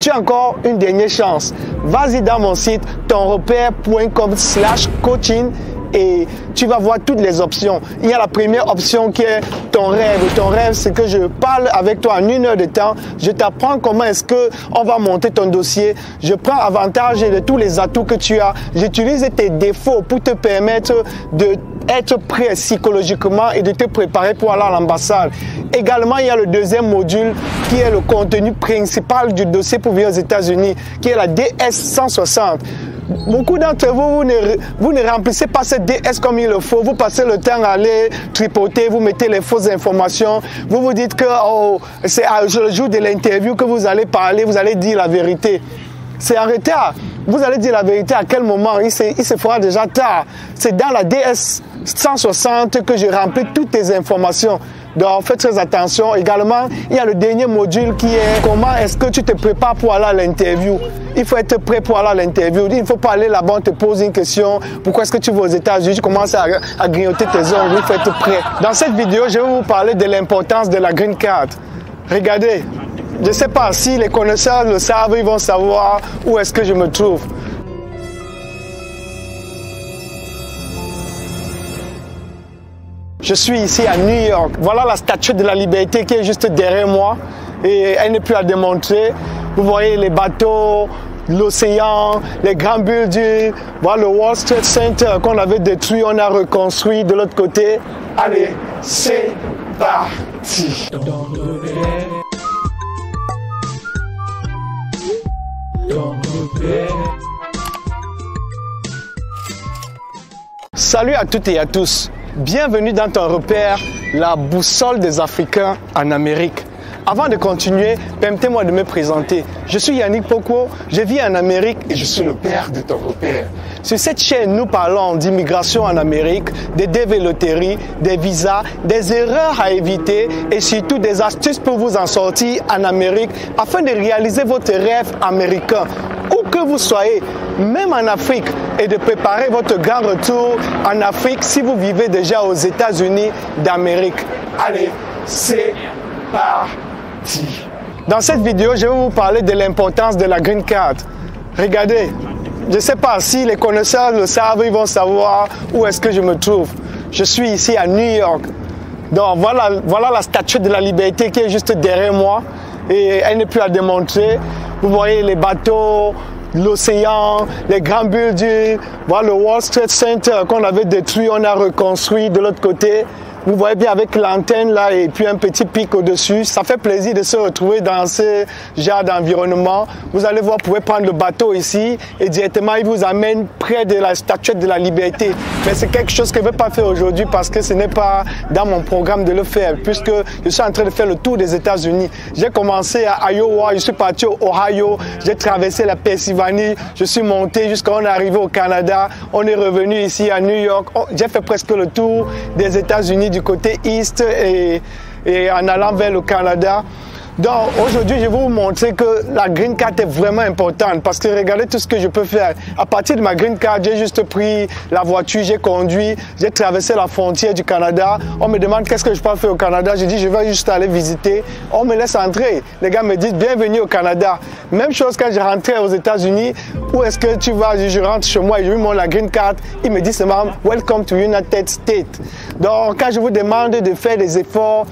tu as encore une dernière chance. Vas-y dans mon site tonrepère.com/coaching et tu vas voir toutes les options. Il y a la première option qui est ton rêve. Ton rêve, c'est que je parle avec toi en 1 heure de temps. Je t'apprends comment est-ce qu'on va monter ton dossier. Je prends avantage de tous les atouts que tu as. J'utilise tes défauts pour te permettre d'être prêt psychologiquement et de te préparer pour aller à l'ambassade. Également, il y a le deuxième module qui est le contenu principal du dossier pour venir aux États-Unis, qui est la DS 160. Beaucoup d'entre vous, vous ne remplissez pas cette DS comme il le faut. Vous passez le temps à aller tripoter, vous mettez les fausses informations. Vous vous dites que c'est le jour de l'interview que vous allez parler, vous allez dire la vérité. C'est en retard. Vous allez dire la vérité à quel moment? Il se fera déjà tard. C'est dans la DS 160 que je remplis toutes tes informations. Donc, faites très attention. Également, il y a le dernier module qui est comment est-ce que tu te prépares pour aller à l'interview. Il faut être prêt pour aller à l'interview. Il ne faut pas aller là-bas, on te pose une question. Pourquoi est-ce que tu vas aux États-Unis? Tu commences à grignoter tes ongles. Il faut être prêt. Dans cette vidéo, je vais vous parler de l'importance de la green card. Regardez, je ne sais pas si les connaisseurs le savent, ils vont savoir où est-ce que je me trouve. Je suis ici à New York. Voilà la statue de la liberté qui est juste derrière moi. Et elle n'est plus à démontrer. Vous voyez les bateaux, l'océan, les grands buildings. Voilà le World Trade Center qu'on avait détruit, on a reconstruit de l'autre côté. Allez, c'est parti. Salut à toutes et à tous. Bienvenue dans ton repère, la boussole des Africains en Amérique. Avant de continuer, permettez-moi de me présenter. Je suis Yannick Pokwo, je vis en Amérique et je suis le père de ton repère. Sur cette chaîne, nous parlons d'immigration en Amérique, des dévéloteries, des visas, des erreurs à éviter et surtout des astuces pour vous en sortir en Amérique afin de réaliser votre rêve américain. Où que vous soyez, même en Afrique, et de préparer votre grand retour en Afrique si vous vivez déjà aux États-Unis d'Amérique. Allez, c'est parti. Dans cette vidéo, je vais vous parler de l'importance de la green card. Regardez, je ne sais pas si les connaisseurs le savent, ils vont savoir où est-ce que je me trouve. Je suis ici à New York. Donc voilà la statue de la liberté qui est juste derrière moi et elle n'est plus à démontrer. Vous voyez les bateaux, l'océan, les grands buildings. Voilà le World Trade Center qu'on avait détruit, on a reconstruit de l'autre côté. Vous voyez bien avec l'antenne là et puis un petit pic au-dessus. Ça fait plaisir de se retrouver dans ce genre d'environnement. Vous allez voir, vous pouvez prendre le bateau ici et directement il vous amène près de la statue de la liberté. Mais c'est quelque chose que je ne vais pas faire aujourd'hui parce que ce n'est pas dans mon programme de le faire puisque je suis en train de faire le tour des États-Unis. J'ai commencé à Iowa, je suis parti au Ohio, j'ai traversé la Pennsylvanie, je suis monté jusqu'à on est arrivé au Canada, on est revenu ici à New York. J'ai fait presque le tour des États-Unis du côté East et en allant vers le Canada. Donc aujourd'hui, je vais vous montrer que la green card est vraiment importante parce que regardez tout ce que je peux faire. À partir de ma green card, j'ai juste pris la voiture, j'ai conduit, j'ai traversé la frontière du Canada. On me demande qu'est-ce que je peux faire au Canada. Je dis je vais juste aller visiter. On me laisse entrer. Les gars me disent bienvenue au Canada. Même chose quand je rentrais aux États-Unis. Où est-ce que tu vas? Je rentre chez moi et je lui montre la green card. Il me dit seulement welcome to United States. Donc quand je vous demande de faire des efforts,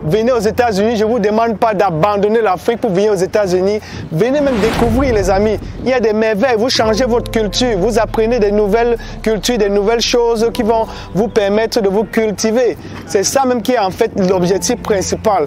venez aux États-Unis, je ne vous demande pas d'abandonner l'Afrique pour venir aux États-Unis. Venez même découvrir, les amis. Il y a des merveilles. Vous changez votre culture. Vous apprenez des nouvelles cultures, des nouvelles choses qui vont vous permettre de vous cultiver. C'est ça même qui est en fait l'objectif principal.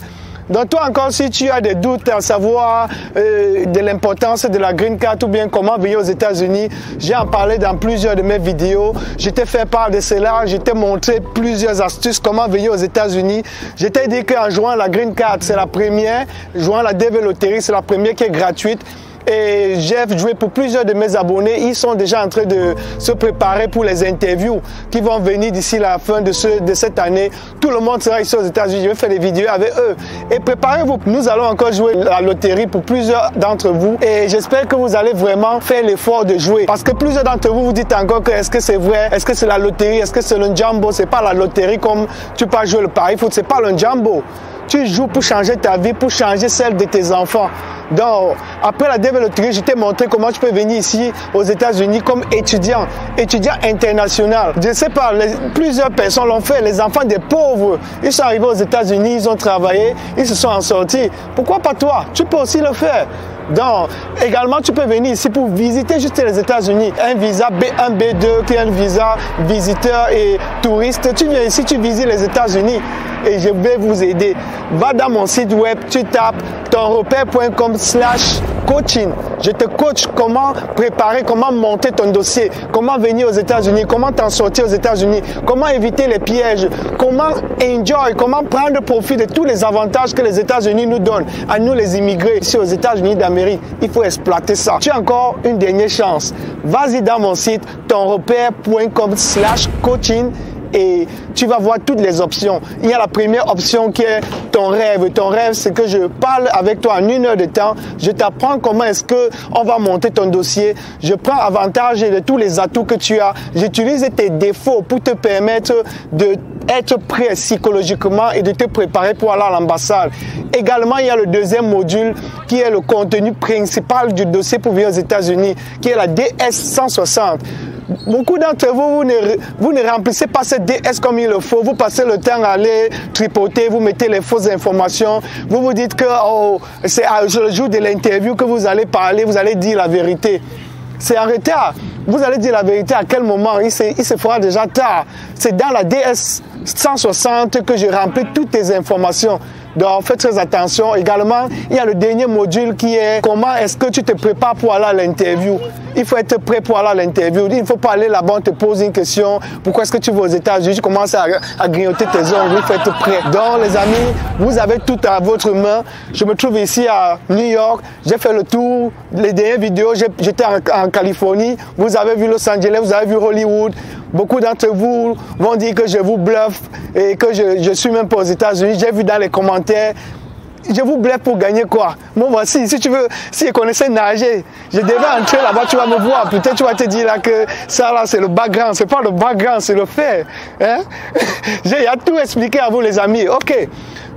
Donc toi encore, si tu as des doutes à savoir de l'importance de la green card ou bien comment venir aux États-Unis, j'ai en parlé dans plusieurs de mes vidéos. Je t'ai fait part de cela, je t'ai montré plusieurs astuces comment venir aux États-Unis. Je t'ai dit qu'en jouant la green card, c'est la première, jouant la dévéloterie, c'est la première qui est gratuite. Et j'ai joué pour plusieurs de mes abonnés. Ils sont déjà en train de se préparer pour les interviews qui vont venir d'ici la fin de cette année. Tout le monde sera ici aux États-Unis. Je vais faire des vidéos avec eux. Et préparez-vous. Nous allons encore jouer la loterie pour plusieurs d'entre vous. Et j'espère que vous allez vraiment faire l'effort de jouer. Parce que plusieurs d'entre vous vous dites encore que est-ce que c'est vrai? Est-ce que c'est la loterie? Est-ce que c'est le jumbo? C'est pas la loterie comme tu peux jouer le pari foot. C'est pas le jumbo. Tu joues pour changer ta vie, pour changer celle de tes enfants. Donc, après la DEV Loterie, je t'ai montré comment tu peux venir ici aux États-Unis comme étudiant international. Je sais pas, plusieurs personnes l'ont fait, les enfants des pauvres. Ils sont arrivés aux États-Unis, ils ont travaillé, ils se sont en sortis. Pourquoi pas toi? Tu peux aussi le faire. Donc, également, tu peux venir ici pour visiter juste les États-Unis. Un visa B1, B2, qui est un visa visiteur et touriste. Tu viens ici, tu visites les États-Unis et je vais vous aider. Va dans mon site web, tu tapes tonrepère.com/coaching. Je te coach comment préparer, comment monter ton dossier, comment venir aux États-Unis, comment t'en sortir aux États-Unis, comment éviter les pièges, comment enjoy, comment prendre profit de tous les avantages que les États-Unis nous donnent, à nous les immigrés ici aux États-Unis d'Amérique. Il faut exploiter ça. Tu as encore une dernière chance. Vas-y dans mon site tonrepère.com/coaching et tu vas voir toutes les options. Il y a la première option qui est ton rêve. Ton rêve, c'est que je parle avec toi en 1 heure de temps. Je t'apprends comment est-ce qu'on va monter ton dossier. Je prends avantage de tous les atouts que tu as. J'utilise tes défauts pour te permettre d'être prêt psychologiquement et de te préparer pour aller à l'ambassade. Également, il y a le deuxième module qui est le contenu principal du dossier pour venir aux États-Unis, qui est la DS 160. Beaucoup d'entre vous, vous ne remplissez pas cette DS comme il le faut. Vous passez le temps à aller tripoter, vous mettez les fausses informations. Vous vous dites que c'est le jour de l'interview que vous allez parler, vous allez dire la vérité. C'est en retard. Vous allez dire la vérité à quel moment? Il se fera déjà tard. C'est dans la DS 160 que je remplis toutes tes informations. Donc, faites très attention. Également, il y a le dernier module qui est comment est-ce que tu te prépares pour aller à l'interview. Il faut être prêt pour aller à l'interview. Il ne faut pas aller là-bas, on te pose une question. Pourquoi est-ce que tu vas aux États-Unis? Tu commences à grignoter tes ongles. Il faut être prêt. Donc, les amis, vous avez tout à votre main. Je me trouve ici à New York. J'ai fait le tour. Les dernières vidéos, j'étais en Californie. Vous avez vu Los Angeles, vous avez vu Hollywood. Beaucoup d'entre vous vont dire que je vous bluffe et que je suis même pas aux États-Unis. J'ai vu dans les commentaires. Je vous bluffe pour gagner quoi? Moi voici, si tu veux, si je connaissais nager, je devais entrer là-bas, tu vas me voir. Peut-être tu vas te dire là que ça là c'est le background. C'est pas le background, c'est le fait. Hein? J'ai tout expliqué à vous les amis. Ok.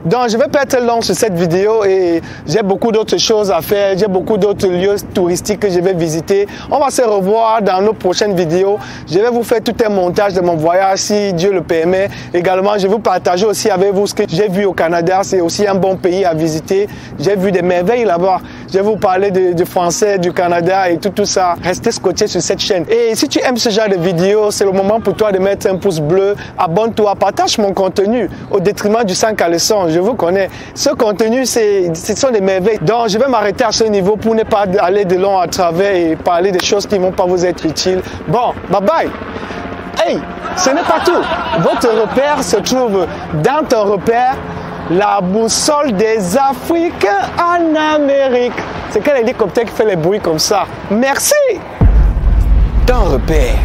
Donc je vais pas être long sur cette vidéo et j'ai beaucoup d'autres choses à faire. J'ai beaucoup d'autres lieux touristiques que je vais visiter. On va se revoir dans nos prochaines vidéos. Je vais vous faire tout un montage de mon voyage si Dieu le permet. Également, je vais vous partager aussi avec vous ce que j'ai vu au Canada. C'est aussi un bon pays à visiter. J'ai vu des merveilles là-bas. Je vais vous parler du français, du Canada et tout ça. Restez scotché sur cette chaîne. Et si tu aimes ce genre de vidéos, c'est le moment pour toi de mettre un pouce bleu. Abonne-toi, partage mon contenu au détriment du 5 à leçon. Je vous connais. Ce contenu, ce sont des merveilles. Donc, je vais m'arrêter à ce niveau pour ne pas aller de long à travers et parler des choses qui ne vont pas vous être utiles. Bon, bye bye. Hey, ce n'est pas tout. Votre repère se trouve dans ton repère, la boussole des Africains en Amérique. C'est quel hélicoptère qui fait les bruits comme ça? Merci. Ton repère.